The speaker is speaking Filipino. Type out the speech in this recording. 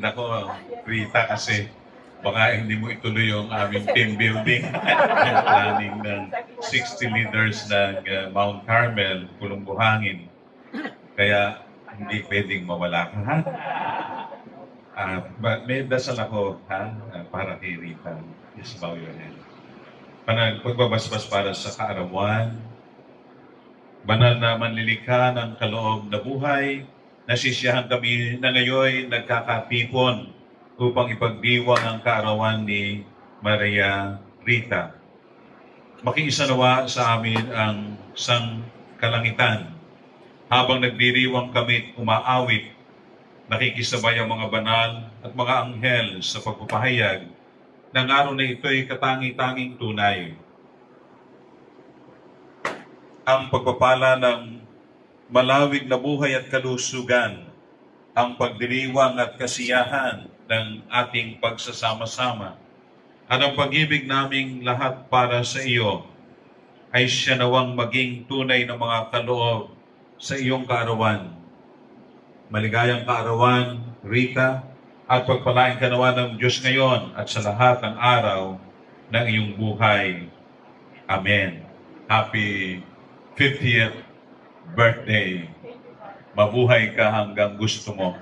Nako, Rita, kasi baka hindi mo ituloy yung aming team building yung planning ng 60 leaders ng Mount Carmel, Pulong Buhangin. Kaya hindi pwedeng mawala ka, ha? May dasal ako, ha? Para kay Rita. Just bow your head. Pagbabasbas para sa kaarawan, banal na manlilikha ng kaloob na buhay, nasisiyahan kami na ngayon nagkakatipon upang ipagdiwang ang kaarawan ni Maria Rita. Makiisa nawa sa amin ang sang kalangitan. Habang nagdiriwang kami umaawit, nakikisabay ang mga banal at mga anghel sa pagpapahayag ng araw na ito'y katangi-tanging tunay. Ang pagpapala ng malawig na buhay at kalusugan, ang pagdiriwang at kasiyahan ng ating pagsasama-sama, at ang pag-ibig naming lahat para sa iyo ay siya nawang maging tunay na mga kaloob sa iyong kaarawan. Maligayang kaarawan, Rita, at pagpalain ka nawa ng Diyos ngayon at sa lahat ng araw ng iyong buhay. Amen. Happy 50th birthday. Mabuhay ka hanggang gusto mo.